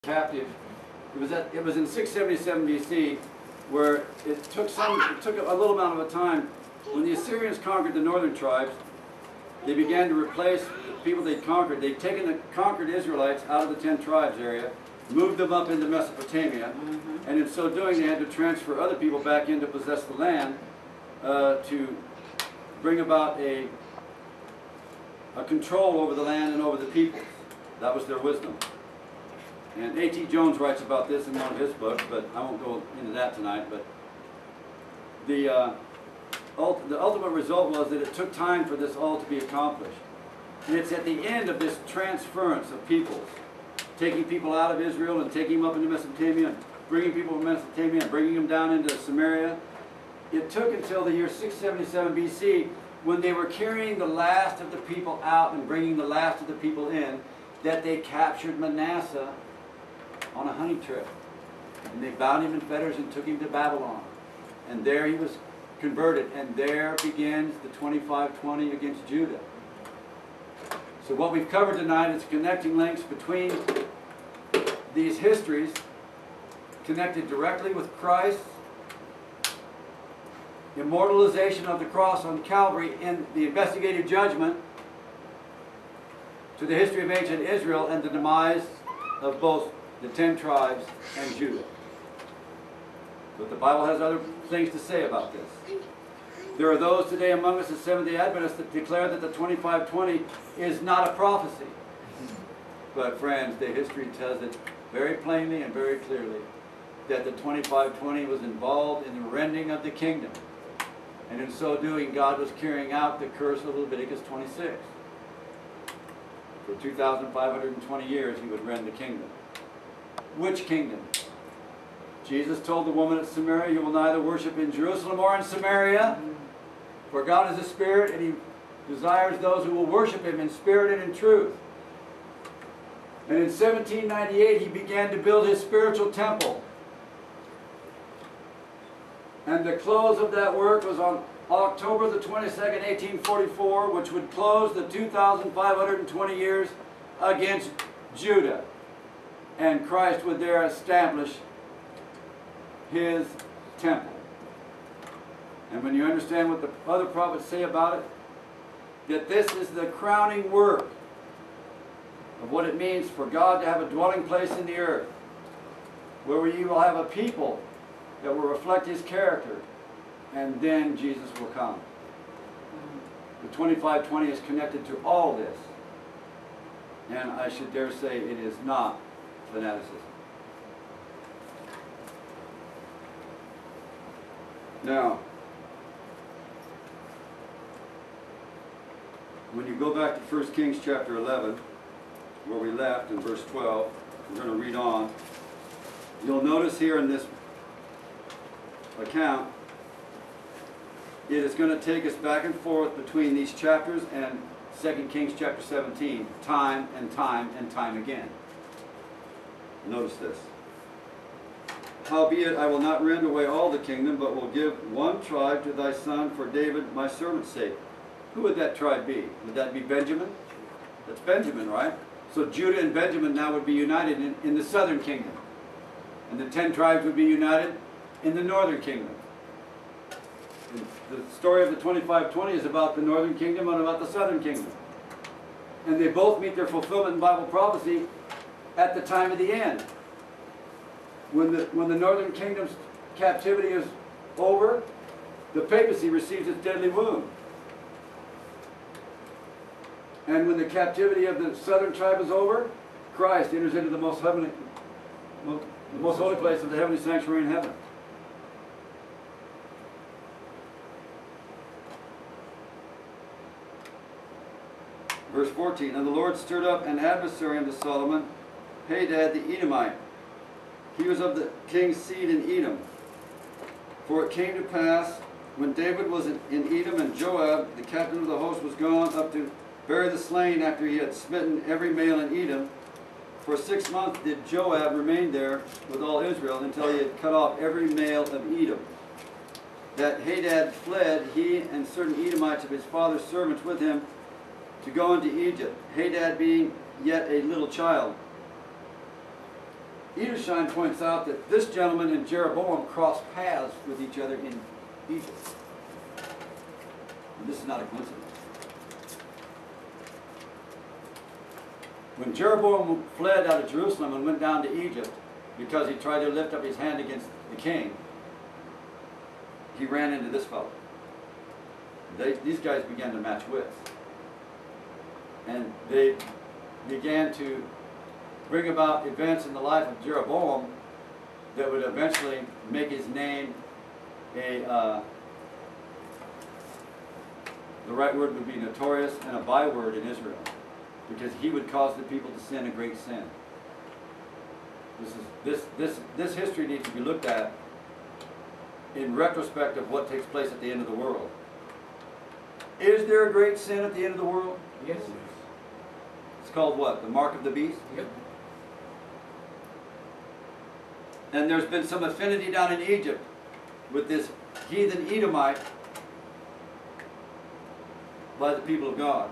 captive. It was in 677 BC, where it took a little amount of a time. When the Assyrians conquered the northern tribes, they began to replace the people they'd conquered. They'd taken the conquered Israelites out of the 10 tribes area, moved them up into Mesopotamia, and in so doing they had to transfer other people back in to possess the land, to bring about a control over the land and over the people. That was their wisdom. And A.T. Jones writes about this in one of his books, but I won't go into that tonight. But the ultimate result was that it took time for this all to be accomplished. And it's at the end of this transference of peoples, taking people out of Israel and taking them up into Mesopotamia, and bringing people from Mesopotamia and bringing them down into Samaria. It took until the year 677 BC, when they were carrying the last of the people out and bringing the last of the people in, that they captured Manasseh on a hunting trip. And they bound him in fetters and took him to Babylon. And there he was converted. And there begins the 25-20 against Judah. So what we've covered tonight is connecting links between these histories, connected directly with Christ, immortalization of the cross on Calvary in the investigative judgment, to the history of ancient Israel and the demise of both the 10 tribes and Judah. But the Bible has other things to say about this. There are those today among us as Seventh-day Adventists that declare that the 25-20 is not a prophecy. But friends, the history tells it very plainly and very clearly that the 25-20 was involved in the rending of the kingdom. And in so doing, God was carrying out the curse of Leviticus 26. For 2,520 years, he would rend the kingdom. Which kingdom? Jesus told the woman at Samaria, you will neither worship in Jerusalem or in Samaria, for God is a spirit, and he desires those who will worship him in spirit and in truth. And in 1798, he began to build his spiritual temple. And the close of that work was on October the 22nd, 1844, which would close the 2,520 years against Judah. And Christ would there establish his temple. And when you understand what the other prophets say about it, that this is the crowning work of what it means for God to have a dwelling place in the earth, where you will have a people that will reflect his character, and then Jesus will come. The 25-20 is connected to all this. And I should dare say it is not fanaticism. Now, when you go back to 1 Kings chapter 11, where we left in verse 12, we're going to read on. You'll notice here in this account, it is going to take us back and forth between these chapters and 2 Kings chapter 17, time and time and time again. Notice this. Howbeit, I will not rend away all the kingdom, but will give one tribe to thy son for David my servant's sake. Who would that tribe be? Would that be Benjamin? That's Benjamin, right? So Judah and Benjamin now would be united in the southern kingdom. And the 10 tribes would be united in the northern kingdom. And the story of the 25-20 is about the northern kingdom and about the southern kingdom. And they both meet their fulfillment in Bible prophecy at the time of the end. When the northern kingdom's captivity is over, the papacy receives its deadly wound. And when the captivity of the southern tribe is over, Christ enters into the most holy place of the heavenly sanctuary in heaven. Verse 14, and the Lord stirred up an adversary unto Solomon, Hadad the Edomite. He was of the king's seed in Edom. For it came to pass, when David was in Edom, and Joab, the captain of the host, was gone up to bury the slain after he had smitten every male in Edom, for 6 months did Joab remain there with all Israel, until he had cut off every male of Edom. That Hadad fled, he and certain Edomites of his father's servants with him, to go into Egypt, Hadad being yet a little child. Edersheim points out that this gentleman and Jeroboam crossed paths with each other in Egypt. And this is not a coincidence. When Jeroboam fled out of Jerusalem and went down to Egypt because he tried to lift up his hand against the king, he ran into this fellow. These guys began to match wits. And they began to bring about events in the life of Jeroboam that would eventually make his name the right word would be notorious, and a byword in Israel, because he would cause the people to sin a great sin. This history needs to be looked at in retrospect of what takes place at the end of the world. Is there a great sin at the end of the world? Yes. It's called what? The mark of the beast? Yep. And there's been some affinity down in Egypt with this heathen Edomite by the people of God.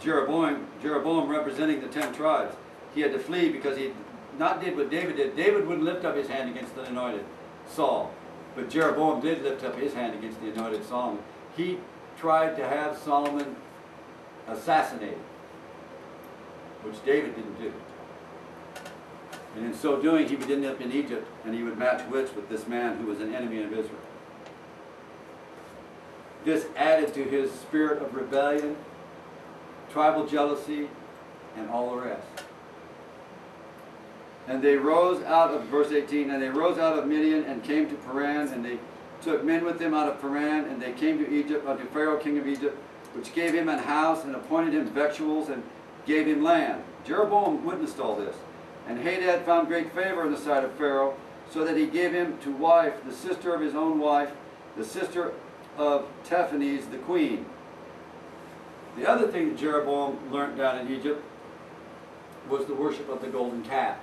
Jeroboam representing the 10 tribes. He had to flee because he not did what David did. David wouldn't lift up his hand against the anointed Saul. But Jeroboam did lift up his hand against the anointed Solomon. He tried to have Solomon assassinated, which David didn't do. And in so doing, he would end up in Egypt, and he would match wits with this man who was an enemy of Israel. This added to his spirit of rebellion, tribal jealousy, and all the rest. And they rose out of, verse 18, and they rose out of Midian and came to Paran, and they took men with them out of Paran, and they came to Egypt, unto Pharaoh king of Egypt, which gave him an house, and appointed him victuals, and gave him land. Jeroboam witnessed all this. And Hadad found great favor in the sight of Pharaoh, so that he gave him to wife the sister of his own wife, the sister of Taphanes the queen. The other thing that Jeroboam learned down in Egypt was the worship of the golden calf.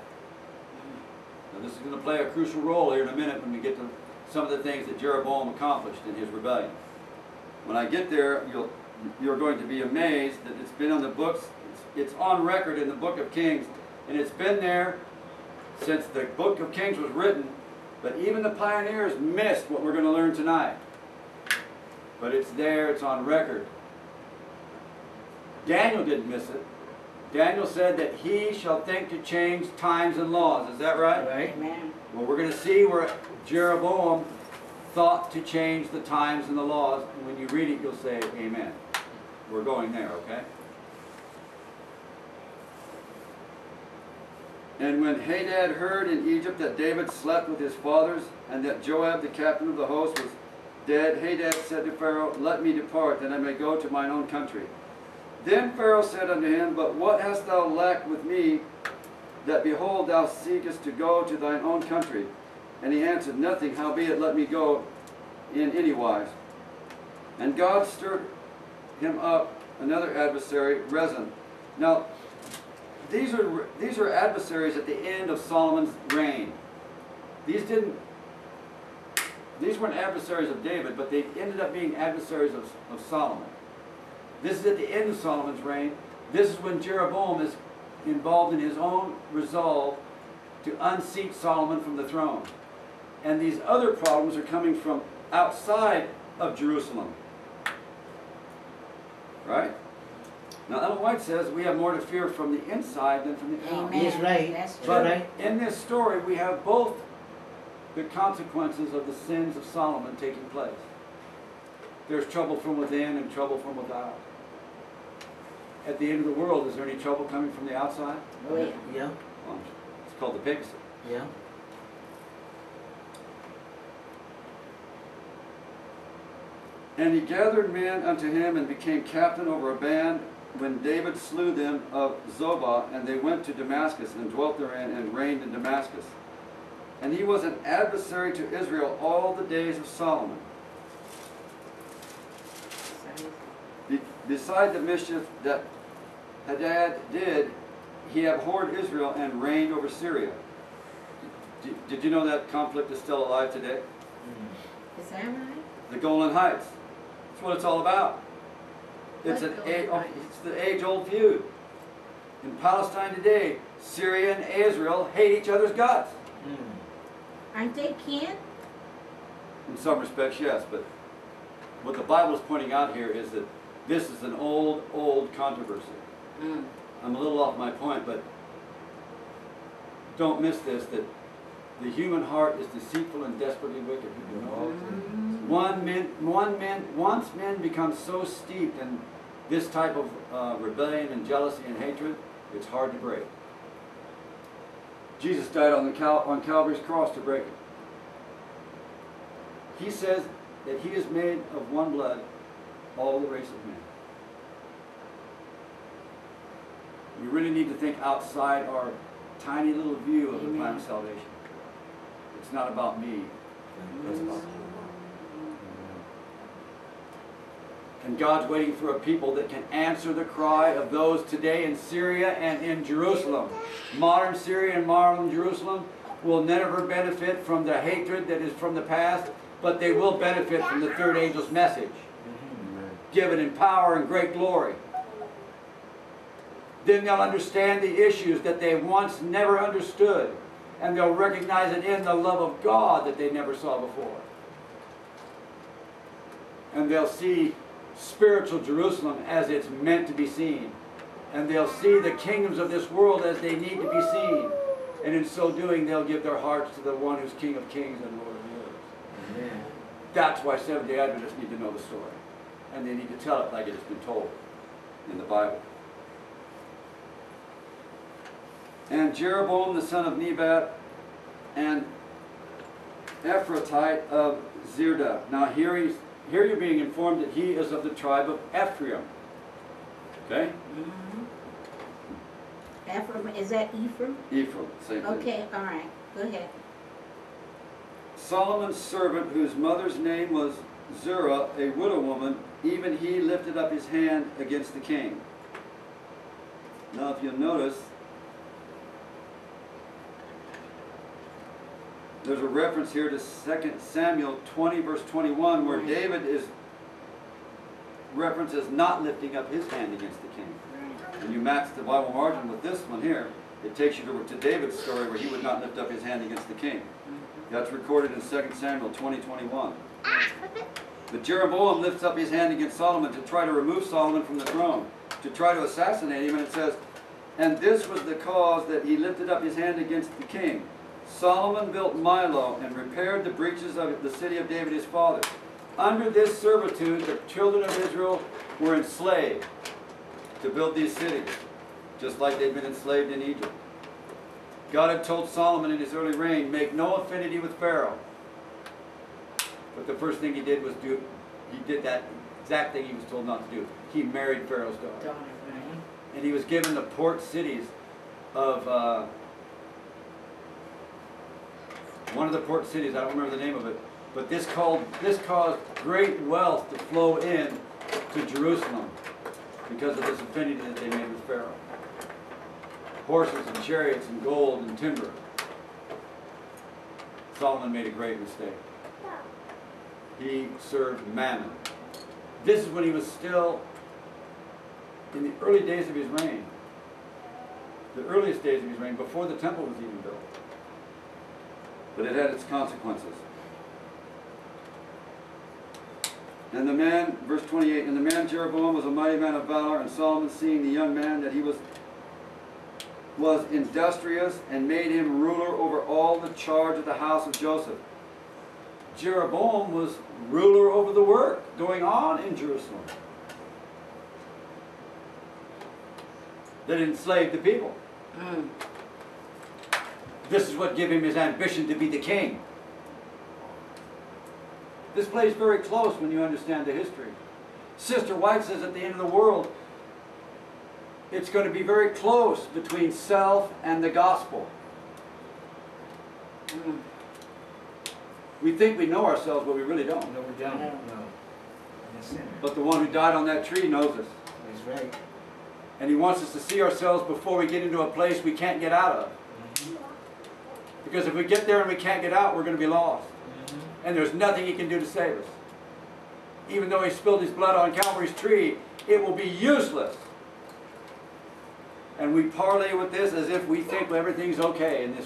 Now this is going to play a crucial role here in a minute when we get to some of the things that Jeroboam accomplished in his rebellion. When I get there, you're going to be amazed that it's been on the books, it's on record in the book of Kings, and it's been there since the book of Kings was written, but even the pioneers missed what we're going to learn tonight. But it's there, it's on record. Daniel didn't miss it. Daniel said that he shall think to change times and laws. Is that right? Right. Amen. Well, we're going to see where Jeroboam thought to change the times and the laws. And when you read it, you'll say, amen. We're going there, okay? And when Hadad heard in Egypt that David slept with his fathers, and that Joab, the captain of the host, was dead, Hadad said to Pharaoh, let me depart, that I may go to mine own country. Then Pharaoh said unto him, but what hast thou lacked with me, that behold, thou seekest to go to thine own country? And he answered, nothing, howbeit let me go in any wise. And God stirred him up another adversary, Rezin. Now, these are adversaries at the end of Solomon's reign. These weren't adversaries of David, but they ended up being adversaries of Solomon. This is at the end of Solomon's reign. This is when Jeroboam is involved in his own resolve to unseat Solomon from the throne. And these other problems are coming from outside of Jerusalem. Right? Now Ellen White says we have more to fear from the inside than from the outside. Amen. He's right. That's true. But right. in this story we have both the consequences of the sins of Solomon taking place. There's trouble from within and trouble from without. At the end of the world, is there any trouble coming from the outside? Oh, yeah. Yeah. Well, it's called the papacy. Yeah. And he gathered men unto him and became captain over a band when David slew them of Zobah, and they went to Damascus and dwelt therein and reigned in Damascus. And he was an adversary to Israel all the days of Solomon. Beside the mischief that Hadad did, he abhorred Israel and reigned over Syria. Did you know that conflict is still alive today? Is that right? The Golan Heights. That's what it's all about. It's What Golan Heights? it's the age-old feud. In Palestine today, Syria and Israel hate each other's guts. Aren't they kin? In some respects, yes, but what the Bible is pointing out here is that this is an old, old controversy. I'm a little off my point, but don't miss this, that the human heart is deceitful and desperately wicked. Once men become so steeped in this type of rebellion and jealousy and hatred, it's hard to break. Jesus died on Calvary's cross to break it. He says that he is made of one blood, all the race of men. We really need to think outside our tiny little view of the plan of salvation. It's not about me. It's about you. And God's waiting for a people that can answer the cry of those today in Syria and in Jerusalem. Modern Syria and modern Jerusalem will never benefit from the hatred that is from the past, but they will benefit from the third angel's message, given in power and great glory. Then they'll understand the issues that they once never understood, and they'll recognize it in the love of God that they never saw before. And they'll see spiritual Jerusalem as it's meant to be seen. And they'll see the kingdoms of this world as they need to be seen. And in so doing, they'll give their hearts to the one who's King of Kings and Lord of Lords. Amen. That's why Seventh-day Adventists need to know the story. And they need to tell it like it has been told in the Bible. And Jeroboam the son of Nebat, and Ephratite of Zerdah. Now here you're being informed that he is of the tribe of Ephraim. Okay? Ephraim, is that Ephraim? Ephraim, same thing. Okay, all right. Go ahead. Solomon's servant, whose mother's name was Zerah, a widow woman, even he lifted up his hand against the king. Now if you'll notice, there's a reference here to 2 Samuel 20 verse 21 where David is referenced as not lifting up his hand against the king. When you match the Bible margin with this one here, it takes you to David's story where he would not lift up his hand against the king. That's recorded in 2 Samuel 20:21. But Jeroboam lifts up his hand against Solomon to try to remove Solomon from the throne, to try to assassinate him, and it says, and this was the cause that he lifted up his hand against the king. Solomon built Milo and repaired the breaches of the city of David his father. Under this servitude, the children of Israel were enslaved to build these cities, just like they'd been enslaved in Egypt. God had told Solomon in his early reign, make no affinity with Pharaoh. But the first thing he did was he did that exact thing he was told not to do. He married Pharaoh's daughter. And he was given the port cities of one of the port cities, I don't remember the name of it, but this caused great wealth to flow in to Jerusalem because of this affinity that they made with Pharaoh. Horses and chariots and gold and timber. Solomon made a great mistake. He served Mammon. This is when he was still in the early days of his reign. The earliest days of his reign, before the temple was even built. But it had its consequences. And the man, verse 28, and the man Jeroboam was a mighty man of valor, and Solomon, seeing the young man that he was industrious, and made him ruler over all the charge of the house of Joseph. Jeroboam was ruler over the work going on in Jerusalem that enslaved the people. This is what gave him his ambition to be the king. This plays very close when you understand the history. Sister White says at the end of the world, it's going to be very close between self and the gospel. We think we know ourselves, but we really don't. No, we don't. No. But the one who died on that tree knows us. That's right. And he wants us to see ourselves before we get into a place we can't get out of. Because if we get there and we can't get out, we're going to be lost. And there's nothing he can do to save us. Even though he spilled his blood on Calvary's tree, it will be useless. and we parlay with this as if we think everything's okay in this